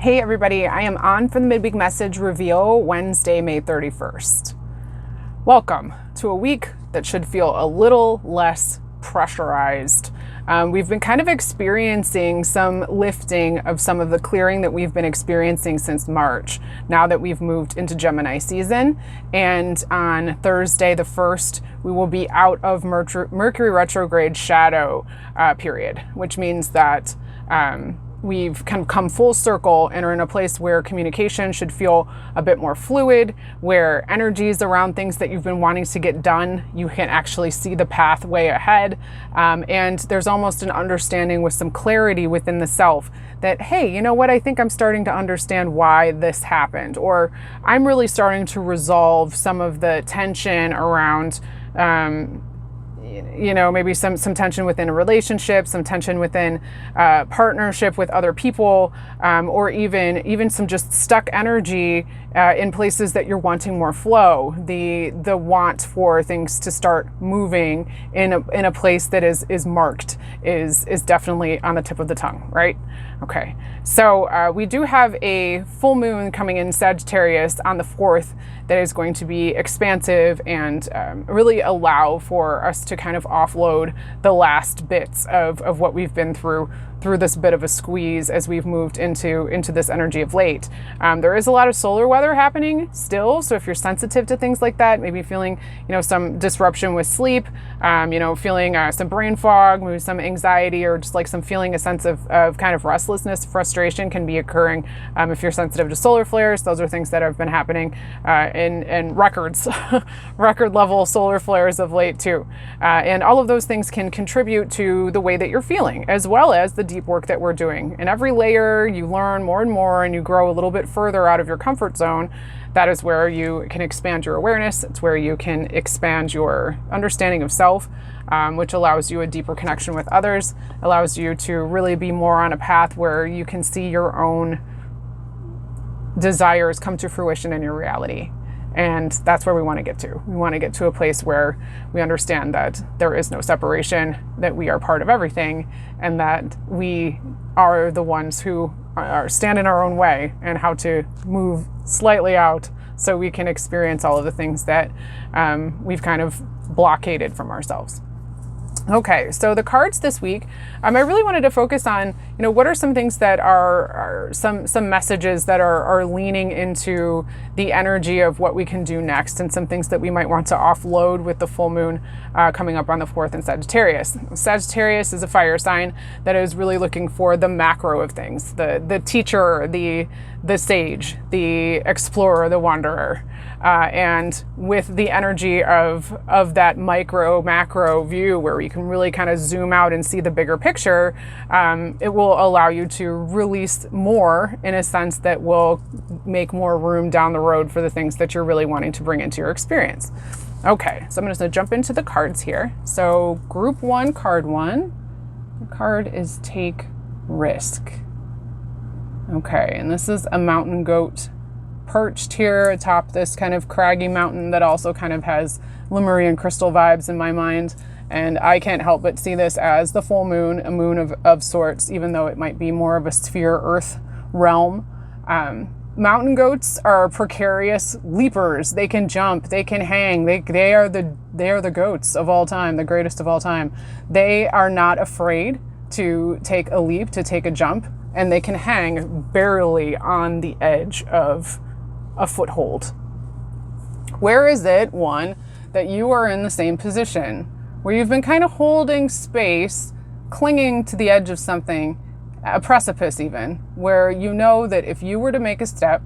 Hey everybody, I am on for the midweek message reveal Wednesday, May 31st. Welcome to a week that should feel a little less pressurized. We've been kind of experiencing some lifting of some of the clearing that we've been experiencing since March, now that we've moved into Gemini season. And on Thursday, the 1st, we will be out of Mercury retrograde shadow period, which means that we've kind of come full circle and are in a place where communication should feel a bit more fluid, where energies around things that you've been wanting to get done, you can actually see the pathway ahead. And there's almost an understanding with some clarity within the self that, hey, you know what, I think I'm starting to understand why this happened, or I'm really starting to resolve some of the tension around maybe some tension within a relationship, some tension within partnership with other people, or even some just stuck energy in places that you're wanting more flow. The want for things to start moving in a place that is marked is definitely on the tip of the tongue, right? Okay, so we do have a full moon coming in Sagittarius on the 4th that is going to be expansive and really allow for us to kind of offload the last bits of what we've been through this bit of a squeeze as we've moved into this energy of late. There is a lot of solar weather happening still, so if you're sensitive to things like that, maybe feeling some disruption with sleep, feeling some brain fog, maybe some anxiety, or just like some feeling a sense of kind of restlessness, frustration can be occurring. If you're sensitive to solar flares, those are things that have been happening in records, record level solar flares of late too. And all of those things can contribute to the way that you're feeling, as well as the deep work that we're doing. In every layer, you learn more and more, and you grow a little bit further out of your comfort zone. That is where you can expand your awareness. It's where you can expand your understanding of self, which allows you a deeper connection with others, allows you to really be more on a path where you can see your own desires come to fruition in your reality. And that's where we want to get to. We want to get to a place where we understand that there is no separation, that we are part of everything, and that we are the ones who stand in our own way, and how to move slightly out so we can experience all of the things that we've kind of blockaded from ourselves. Okay, so the cards this week, I really wanted to focus on, what are some things that are some messages that are leaning into the energy of what we can do next, and some things that we might want to offload with the full moon coming up on the 4th in Sagittarius. Sagittarius is a fire sign that is really looking for the macro of things, the teacher, the sage, the explorer, the wanderer. And with the energy of that macro view, where you can really kind of zoom out and see the bigger picture, it will allow you to release more, in a sense that will make more room down the road for the things that you're really wanting to bring into your experience. Okay, so I'm just going to jump into the cards here. So group 1, card 1, the card is Take Risk. Okay, and this is a mountain goat perched here atop this kind of craggy mountain that also kind of has Lemurian crystal vibes in my mind. And I can't help but see this as the full moon, a moon of sorts, even though it might be more of a sphere earth realm. Mountain goats are precarious leapers. They can jump, they can hang. They are the goats of all time, the greatest of all time. They are not afraid to take a leap, to take a jump, and they can hang barely on the edge of a foothold. Where is it, one, that you are in the same position, where you've been kind of holding space, clinging to the edge of something, a precipice even, where you know that if you were to make a step,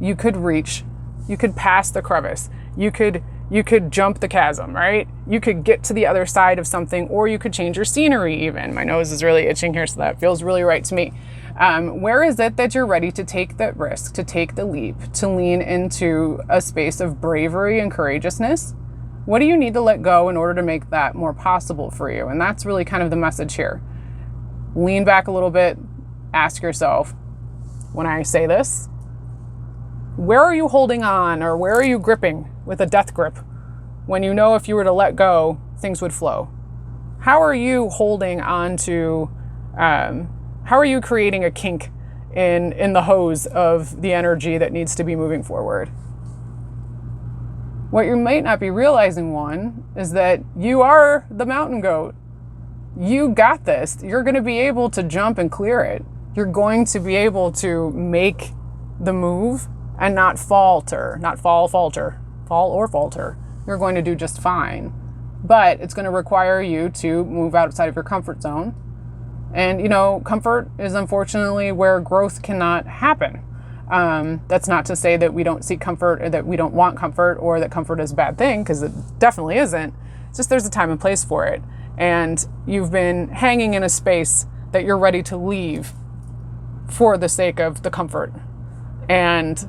you could reach, you could pass the crevice, you could jump the chasm, right? You could get to the other side of something, or you could change your scenery even. My nose is really itching here, so that feels really right to me. Where is it that you're ready to take that risk, to take the leap, to lean into a space of bravery and courageousness? What do you need to let go in order to make that more possible for you? And that's really kind of the message here. Lean back a little bit, ask yourself, when I say this, where are you holding on, or where are you gripping with a death grip when you know if you were to let go, things would flow? How are you holding on to, how are you creating a kink in the hose of the energy that needs to be moving forward. What you might not be realizing, one, is that you are the mountain goat. You got this. You're going to be able to jump and clear it. You're going to be able to make the move and not falter, fall or falter. You're going to do just fine. But it's going to require you to move outside of your comfort zone. And, you know, comfort is unfortunately where growth cannot happen. That's not to say that we don't seek comfort or that we don't want comfort or that comfort is a bad thing, because it definitely isn't. It's just there's a time and place for it. And you've been hanging in a space that you're ready to leave for the sake of the comfort. And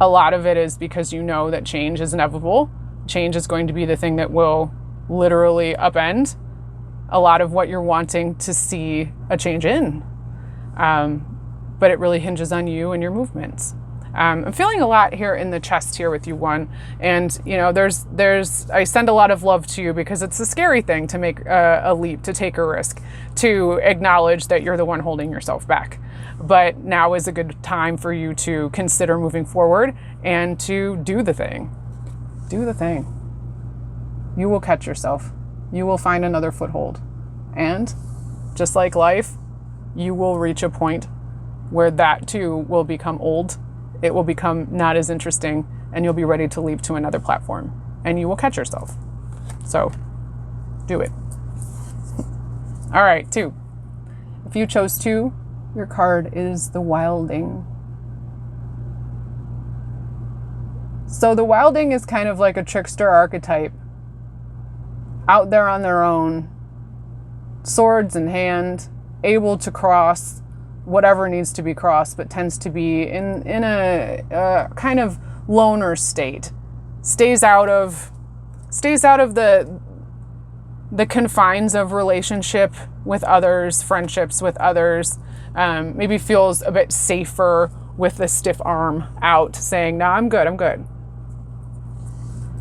a lot of it is because you know that change is inevitable. Change is going to be the thing that will literally upend a lot of what you're wanting to see a change in. But it really hinges on you and your movements. I'm feeling a lot here in the chest here with you, one. And, you know, I send a lot of love to you because it's a scary thing to make a leap, to take a risk, to acknowledge that you're the one holding yourself back. But now is a good time for you to consider moving forward and to do the thing. Do the thing. You will catch yourself. You will find another foothold. And just like life, you will reach a point where that too will become old. It will become not as interesting, and you'll be ready to leap to another platform, and you will catch yourself. So do it. All right, 2. If you chose 2, your card is the Wilding. So the Wilding is kind of like a trickster archetype, out there on their own, swords in hand, able to cross whatever needs to be crossed, but tends to be in a kind of loner state. Stays out of the confines of relationship with others, friendships with others. Maybe feels a bit safer with the stiff arm out, saying, "No, I'm good."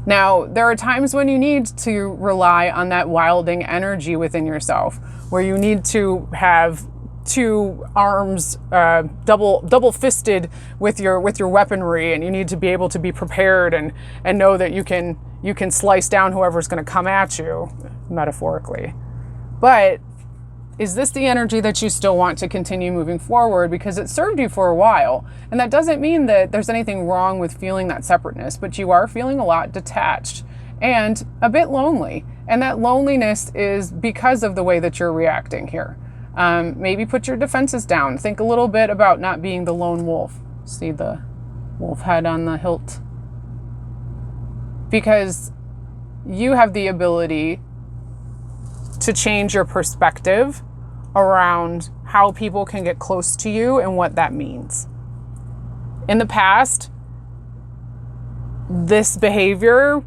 Now, there are times when you need to rely on that Wilding energy within yourself, where you need to have 2 arms double fisted with your weaponry, and you need to be able to be prepared and know that you can slice down whoever's going to come at you, metaphorically. But is this the energy that you still want to continue moving forward? Because it served you for a while. And that doesn't mean that there's anything wrong with feeling that separateness, but you are feeling a lot detached and a bit lonely. And that loneliness is because of the way that you're reacting here. Maybe put your defenses down. Think a little bit about not being the lone wolf. See the wolf head on the hilt? Because you have the ability to change your perspective around how people can get close to you and what that means. In the past, this behavior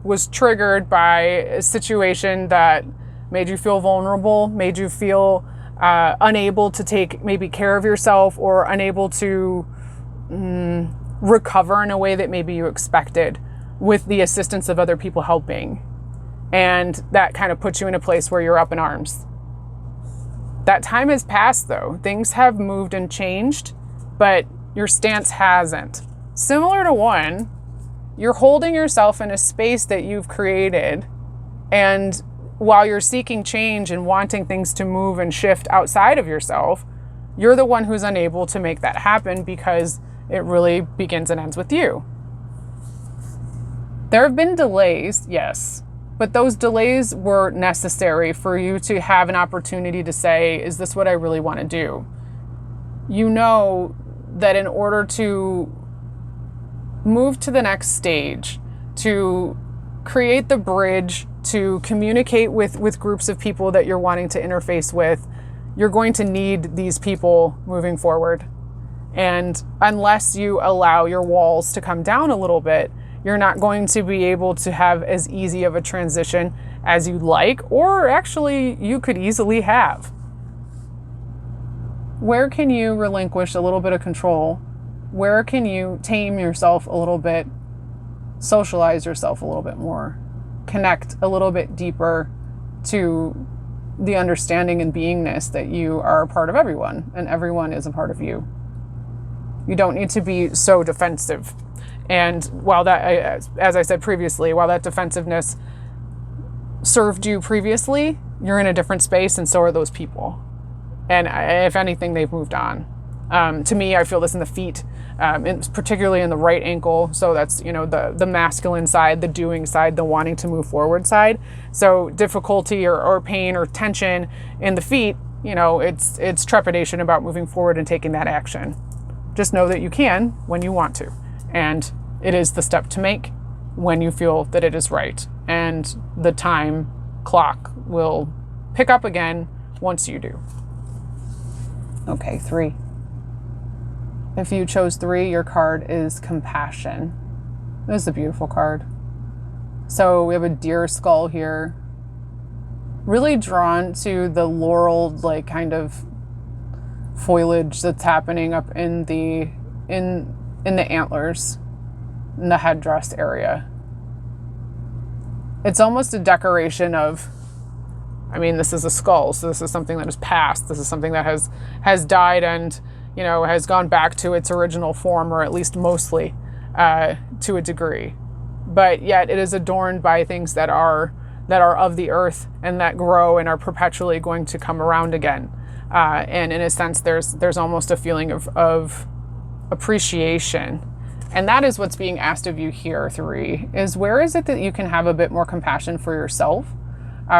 was triggered by a situation that made you feel vulnerable, made you feel unable to take maybe care of yourself, or unable to recover in a way that maybe you expected with the assistance of other people helping. And that kind of puts you in a place where you're up in arms. That time has passed though. Things have moved and changed, but your stance hasn't. Similar to 1, you're holding yourself in a space that you've created, and while you're seeking change and wanting things to move and shift outside of yourself, you're the one who's unable to make that happen because it really begins and ends with you. There have been delays, yes, but those delays were necessary for you to have an opportunity to say, is this what I really want to do? You know that in order to move to the next stage, to create the bridge, to communicate with groups of people that you're wanting to interface with, you're going to need these people moving forward. And unless you allow your walls to come down a little bit, you're not going to be able to have as easy of a transition as you'd like, or actually you could easily have. Where can you relinquish a little bit of control? Where can you tame yourself a little bit, socialize yourself a little bit more, connect a little bit deeper to the understanding and beingness that you are a part of everyone and everyone is a part of you. You don't need to be so defensive. And while that, as I said previously, while that defensiveness served you previously, you're in a different space and so are those people. And if anything, they've moved on. To me, I feel this in the feet, particularly in the right ankle. So that's, the masculine side, the doing side, the wanting to move forward side. So difficulty or pain or tension in the feet, it's trepidation about moving forward and taking that action. Just know that you can when you want to. And it is the step to make when you feel that it is right. And the time clock will pick up again once you do. Okay, 3. If you chose 3, your card is compassion. This is a beautiful card. So we have a deer skull here. Really drawn to the laurel, kind of foliage that's happening up in the antlers, in the headdress area. It's almost a decoration of, this is a skull, so this is something that has passed. This is something that has died and, has gone back to its original form, or at least mostly to a degree. But yet it is adorned by things that are of the earth and that grow and are perpetually going to come around again. And in a sense, there's almost a feeling of appreciation. And that is what's being asked of you here, 3, is where is it that you can have a bit more compassion for yourself?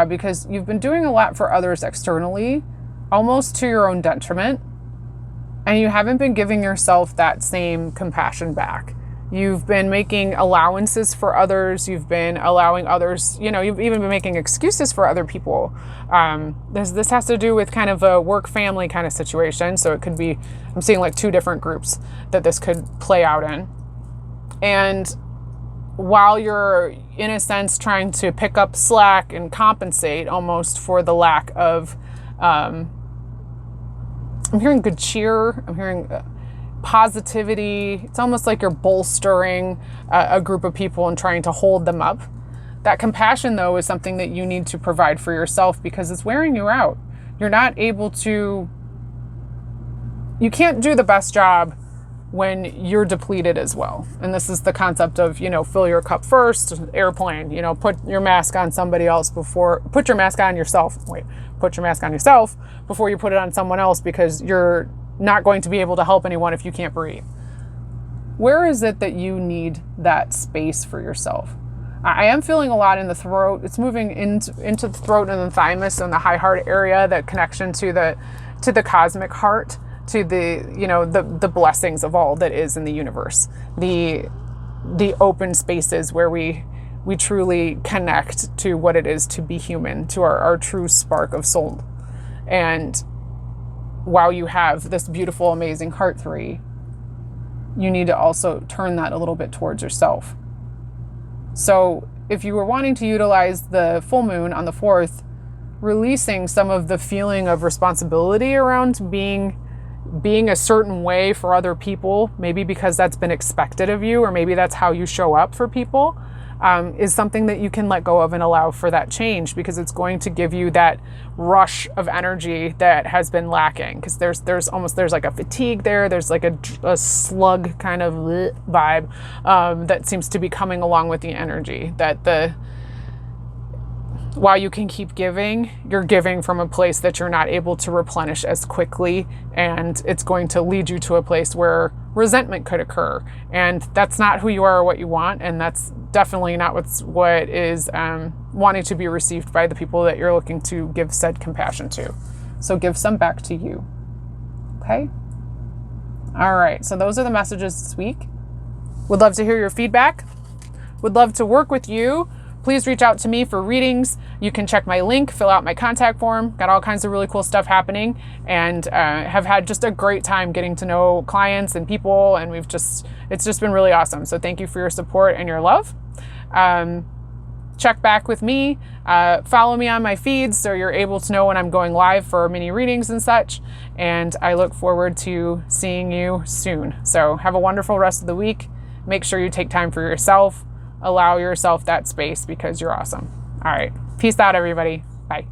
Because you've been doing a lot for others externally, almost to your own detriment. And you haven't been giving yourself that same compassion back. You've been making allowances for others. You've been allowing others, you've even been making excuses for other people. This has to do with kind of a work-family kind of situation. So it could be, I'm seeing 2 different groups that this could play out in. And while you're, in a sense, trying to pick up slack and compensate almost for the lack of, I'm hearing good cheer. I'm hearing positivity. It's almost like you're bolstering a group of people and trying to hold them up. That compassion, though, is something that you need to provide for yourself because it's wearing you out. You're not able to, you can't do the best job when you're depleted as well. And this is the concept of, fill your cup first, airplane, put your mask on somebody else put your mask on yourself before you put it on someone else, because you're not going to be able to help anyone if you can't breathe. Where is it that you need that space for yourself? I am feeling a lot in the throat. It's moving into the throat and the thymus and the high heart area, that connection to the cosmic heart, to the blessings of all that is in the universe, the open spaces where we truly connect to what it is to be human, to our true spark of soul. And while you have this beautiful, amazing heart 3, you need to also turn that a little bit towards yourself. So if you were wanting to utilize the full moon on the 4th, releasing some of the feeling of responsibility around being a certain way for other people, maybe because that's been expected of you, or maybe that's how you show up for people, is something that you can let go of and allow for that change, because it's going to give you that rush of energy that has been lacking. Because there's like a fatigue there. There's like a slug kind of vibe that seems to be coming along with the energy. While you can keep giving, you're giving from a place that you're not able to replenish as quickly, and it's going to lead you to a place where resentment could occur. And that's not who you are or what you want, and that's definitely not what is wanting to be received by the people that you're looking to give said compassion to. So give some back to you. Okay? All right, so those are the messages this week. Would love to hear your feedback. Would love to work with you. Please reach out to me for readings. You can check my link, fill out my contact form. Got all kinds of really cool stuff happening, and have had just a great time getting to know clients and people. And it's just been really awesome. So thank you for your support and your love. Check back with me. Follow me on my feeds so you're able to know when I'm going live for mini readings and such. And I look forward to seeing you soon. So have a wonderful rest of the week. Make sure you take time for yourself. Allow yourself that space, because you're awesome. All right. Peace out, everybody. Bye.